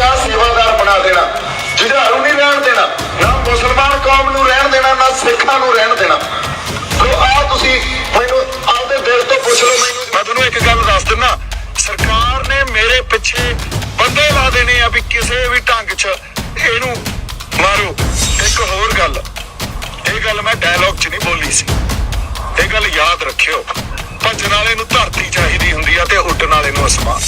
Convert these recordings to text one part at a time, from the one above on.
या सेवादार बना देना, जुझारू नहीं रहन देना, ना मुसलमान कौम नूं रहन देना, ना सिखां नूं रहन देना। तो आ तुसीं मैनूं आपदे दिल तो पुछ लो। मैं तुहानूं एक गल दस दिना, सरकार ने मेरे पिछे बंदे ला देने आ भी किसी भी ढंग च इहनूं मारो। एक होर गल, ਇਹ ਗੱਲ मैं डायलॉग च नहीं बोली सी, ਇਹ ਗੱਲ याद रखियो, भजन वाले नूं धरती चाहिदी हुंदी आ ते उड्डण वाले नूं आसमान।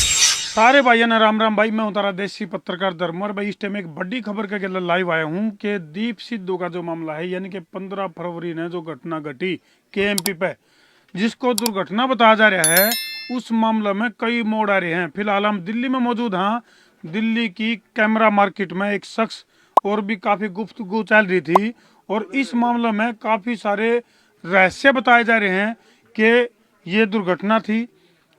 सारे भाइयों ने राम राम भाई, मैं उतारा देसी पत्रकार धर्मवर भाई। इस टाइम एक बड़ी खबर के लिए लाइव आया हूं कि दीप सिद्धू का जो मामला है, यानी कि 15 फरवरी ने जो घटना घटी केएमपी पे, जिसको दुर्घटना बताया जा रहा है, उस मामले में कई मोड़ आ रहे हैं। फिलहाल हम दिल्ली में मौजूद हैं। दिल्ली की कैमरा मार्केट में एक शख्स और भी काफी गुफ्तगू चल रही थी, और इस मामले में काफी सारे रहस्य बताए जा रहे हैं कि ये दुर्घटना थी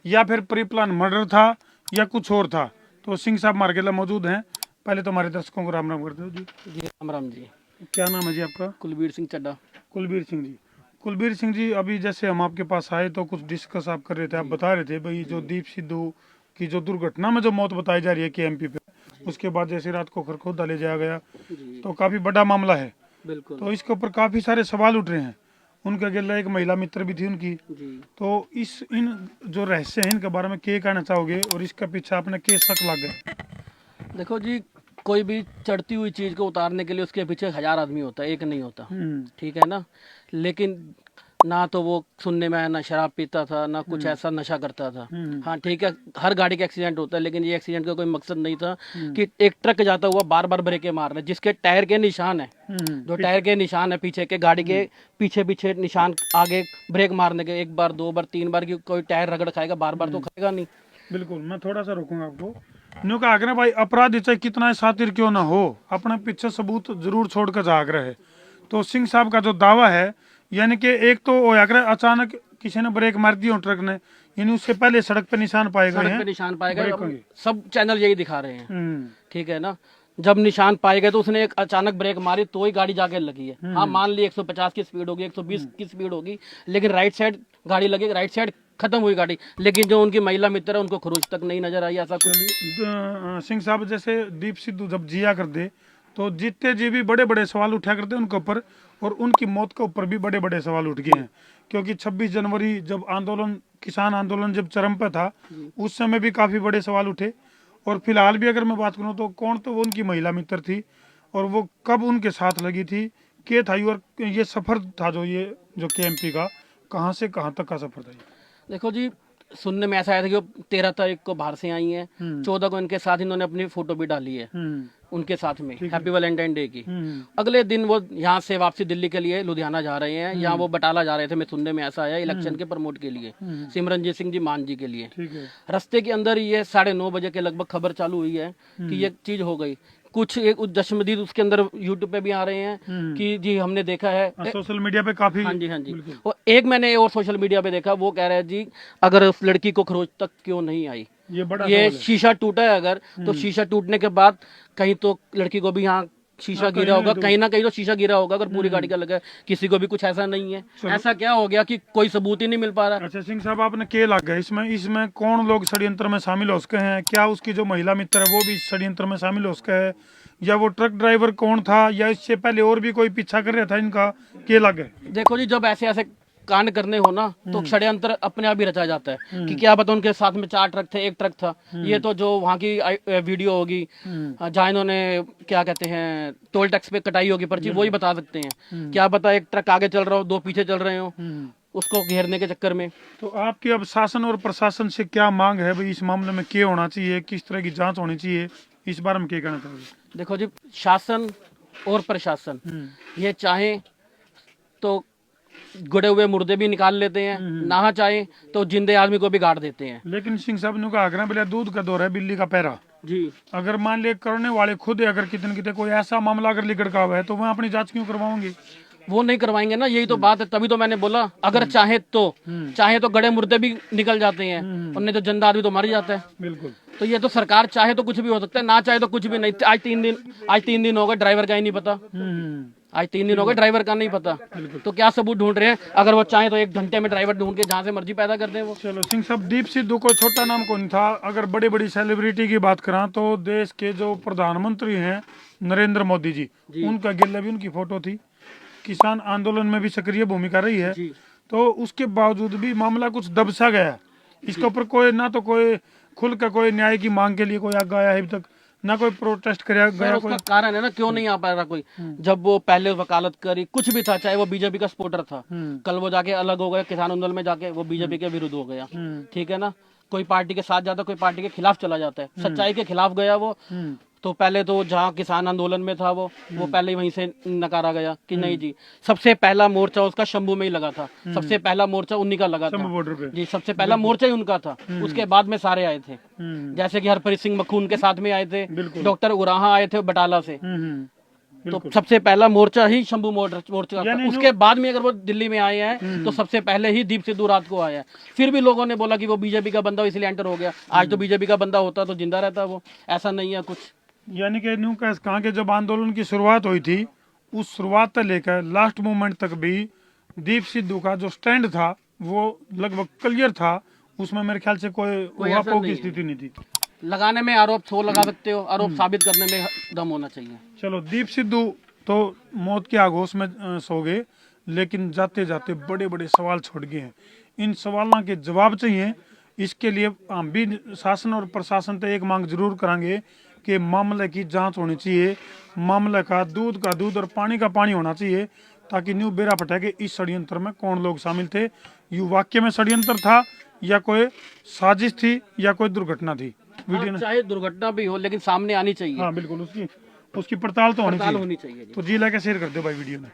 या फिर प्री प्लान मर्डर था या कुछ और था। तो सिंह साहब मार्केला मौजूद हैं। पहले तो हमारे दर्शकों को राम राम करते हो जी। जी राम राम जी। क्या नाम है जी आपका? कुलबीर सिंह चड्डा। कुलबीर सिंह जी। कुलबीर सिंह जी, अभी जैसे हम आपके पास आए तो कुछ डिस्कस आप कर रहे थे, आप बता रहे थे भाई जो दीप सिद्धू की जो दुर्घटना में जो मौत बताई जा रही है केएमपी पे, उसके बाद जैसे रात को खरखोदा ले जाया गया, तो काफी बड़ा मामला है। बिल्कुल। तो इसके ऊपर काफी सारे सवाल उठ रहे हैं। उनके अकेला एक महिला मित्र भी थी उनकी। जी। तो इन जो रहस्य है इनके बारे में क्या कहना चाहोगे, और इसके पीछे आपने क्या शक लग गए? देखो जी, कोई भी चढ़ती हुई चीज को उतारने के लिए उसके पीछे 1000 आदमी होता है, एक नहीं होता। ठीक है ना। लेकिन ना तो वो सुनने में आया ना शराब पीता था, ना कुछ ऐसा नशा करता था। हाँ ठीक है, हर गाड़ी का एक्सीडेंट होता है, लेकिन ये एक्सीडेंट का कोई मकसद नहीं था कि एक ट्रक जाता हुआ बार बार ब्रेकें मार रहा है, जिसके टायर के निशान है, जो टायर के निशान है पीछे के, गाड़ी के पीछे पीछे निशान, आगे ब्रेक मारने के 1 बार 2 बार 3 बार की कोई टायर रगड़ खाएगा, बार बार तो खाएगा नहीं। बिल्कुल, मैं थोड़ा सा रोकूंगा आपको। न्यू का आग्रह भाई, अपराधी चाहे कितना शातिर क्यों ना हो, अपने पीछे सबूत जरूर छोड़कर जाग रहे। तो सिंह साहब का जो दावा है, यानी कि एक तो अचानक किसी ने ब्रेक मार दी हो ट्रक ने, यानी उससे पहले सड़क पे निशान पाए गए हैं। निशान पाए गए, सब चैनल यही दिखा रहे हैं। ठीक है ना। जब निशान पाए गए तो उसने एक अचानक ब्रेक मारी तो ही गाड़ी जाके लगी है। हाँ मान ली 150 की स्पीड होगी, 120 की स्पीड होगी, लेकिन राइट साइड गाड़ी लगी, राइट साइड खत्म हुई गाड़ी, लेकिन जो उनकी महिला मित्र है उनको खरोच तक नहीं नजर आई। ऐसा कुछ सिंह साहब, जैसे दीप सिद्धू जब जिया कर दे तो जीते जी भी बड़े बड़े सवाल उठा करते उनके ऊपर, और उनकी मौत के ऊपर भी बड़े बड़े सवाल उठ गए हैं। क्योंकि 26 जनवरी जब आंदोलन, किसान आंदोलन जब चरम पर था, उस समय भी काफी बड़े सवाल उठे। और फिलहाल भी अगर मैं बात करूं तो कौन तो वो उनकी महिला मित्र थी, और वो कब उनके साथ लगी थी, क्या था, और ये सफर था जो केएमपी का, कहाँ से कहाँ तक का सफर था ये? देखो जी, सुनने में ऐसा आया था कि वो 13 तारीख को बाहर से आई हैं, 14 को इनके साथ इन्होंने अपनी फोटो भी डाली है उनके साथ में, हैप्पी वैलेंटाइन डे की। अगले दिन वो यहाँ से वापसी दिल्ली के लिए लुधियाना जा रहे हैं, यहाँ वो बटाला जा रहे थे, मैं सुनने में ऐसा आया, इलेक्शन के प्रमोट के लिए, सिमरनजीत सिंह जी मान जी के लिए। रास्ते के अंदर ये 9:30 बजे के लगभग खबर चालू हुई है कि ये चीज हो गई। कुछ एक दशमदीद उसके अंदर यूट्यूब पे भी आ रहे हैं कि जी हमने देखा है, सोशल मीडिया पे काफी। हाँ जी। और एक मैंने और सोशल मीडिया पे देखा, वो कह रहे हैं जी अगर उस लड़की को खरोच तक क्यों नहीं आई, ये शीशा टूटा है अगर, तो शीशा टूटने के बाद कहीं तो लड़की को भी यहाँ शीशा गिरा होगा, कहीं ना कहीं तो शीशा गिरा होगा, अगर पूरी गाड़ी का लगा, किसी को भी कुछ ऐसा नहीं है। ऐसा क्या हो गया कि कोई सबूत ही नहीं मिल पा रहा। अच्छा सिंह साहब, आपने क्या लग गया इसमें कौन लोग षड्यंत्र में शामिल हो सके हैं? क्या उसकी जो महिला मित्र है वो भी षड्यंत्र में शामिल हो सके है, या वो ट्रक ड्राइवर कौन था, या इससे पहले और भी कोई पीछा कर रहा था इनका, क्या लग गया? देखो जी, जब ऐसे ऐसे कांड करने हो ना तो षड्यंत्र अपने आप ही रचा जाता है कि क्या पता उनके साथ में 4 ट्रक थे, 1 ट्रक था। ये तो जो वहाँ की वीडियो होगी जहाँ इन्होंने क्या कहते हैं टोल टैक्स पे कटाई होगी पर्ची, वही बता सकते हैं। क्या पता 1 ट्रक आगे चल रहा हो, 2 पीछे चल रहे हो, उसको घेरने के चक्कर में। तो आपकी अब शासन और प्रशासन से क्या मांग है भाई, इस मामले में क्या होना चाहिए, किस तरह की जाँच होनी चाहिए, इस बारे में क्या कहना चाहिए? देखो जी, शासन और प्रशासन ये चाहे तो गुड़े हुए मुर्दे भी निकाल लेते हैं, ना चाहे तो जिंदे आदमी को भी गाड़ देते हैं। लेकिन सिंह साहब ने कहा बोले दूध का दौर है बिल्ली का पैरा जी। अगर मान ले करने वाले खुद अगर कितने कितने कोई ऐसा मामला अगर लिगड़ का हुआ है तो वह अपनी जांच क्यों करवाओगे? वो नहीं करवाएंगे ना, यही तो बात है। तभी तो मैंने बोला अगर चाहे तो गड़े मुर्दे भी निकल जाते हैं, और नहीं तो जिंदा आदमी तो मर ही जाता है। बिल्कुल। तो ये तो सरकार चाहे तो कुछ भी हो सकता है, ना चाहे तो कुछ भी नहीं। आज 3 दिन हो गए, ड्राइवर का ही नहीं पता। आज 3 दिन हो गए ड्राइवर का नहीं पता, तो क्या सबूत ढूंढ रहे हैं? अगर वो चाहे तो 1 घंटे में ड्राइवर ढूंढ के जहाँ से मर्जी पैदा कर दें वो। चलो सिंह साहब, दीप सिद्धू को छोटा नाम कौन था? अगर बड़ी बड़ी सेलिब्रिटी की बात करा तो देश के जो प्रधानमंत्री हैं नरेंद्र मोदी जी, उनका गिल्ला भी उनकी फोटो थी। किसान आंदोलन में भी सक्रिय भूमिका रही है, तो उसके बावजूद भी मामला कुछ दबसा गया। इसके ऊपर कोई ना तो कोई खुल का कोई न्याय की मांग के लिए कोई आगे आया है अभी तक, ना कोई प्रोटेस्ट कराया गया। उसका कारण है ना क्यों नहीं आ पा रहा कोई। जब वो पहले वकालत करी, कुछ भी था, चाहे वो बीजेपी का सपोर्टर था, कल वो जाके अलग हो गया, किसान आंदोलन में जाके वो बीजेपी के विरुद्ध हो गया, ठीक है ना। कोई पार्टी के साथ जाता है, कोई पार्टी के खिलाफ चला जाता है, सच्चाई के खिलाफ गया वो। तो पहले तो जहाँ किसान आंदोलन में था वो पहले ही वहीं से नकारा गया कि नहीं जी। सबसे पहला मोर्चा उसका शंभू में ही लगा था, सबसे पहला मोर्चा उन्हीं का लगा था बॉर्डर पे जी, सबसे पहला मोर्चा ही उनका था। उसके बाद में सारे आए थे, जैसे कि हरप्रीत सिंह मखू उनके साथ में आए थे, डॉक्टर उराहा आए थे बटाला से। तो सबसे पहला मोर्चा ही शंभू मोर्चा था। उसके बाद में अगर वो दिल्ली में आए हैं तो सबसे पहले ही दीप सिद्धू रात को आया है। फिर भी लोगों ने बोला कि वो बीजेपी का बंदा इसलिए एंटर हो गया। आज तो बीजेपी का बंदा होता तो जिंदा रहता वो, ऐसा नहीं है कुछ। यानी कि न्यू कहा कि जब आंदोलन की शुरुआत हुई थी, उस शुरुआत से लेकर लास्ट मोमेंट तक भी दीप सिद्धू का जो स्टैंड था वो लगभग क्लियर था। उसमें मेरे ख्याल से कोई उहापोह की स्थिति नहीं थी। लगाने में आरोप सो लगा सकते हो, आरोप साबित करने में दम होना चाहिए। चलो, दीप सिद्धू तो मौत के आगोश में सो गए, लेकिन जाते जाते बड़े बड़े सवाल छोड़ गए हैं। इन सवालों के जवाब चाहिए। इसके लिए हम भी शासन और प्रशासन से एक मांग जरूर करेंगे कि मामले की जांच होनी चाहिए। मामले का दूध और पानी का पानी होना चाहिए, ताकि न्यू बेरा फटे कि इस षड्यंत्र में कौन लोग शामिल थे। यू वाक्य में षड्यंत्र था या कोई साजिश थी या कोई दुर्घटना थी। वीडियो चाहे दुर्घटना भी हो लेकिन सामने आनी चाहिए। हाँ बिल्कुल, उसकी पड़ताल तो होनी चाहिए। तो जी लाके शेयर कर दो भाई वीडियो में।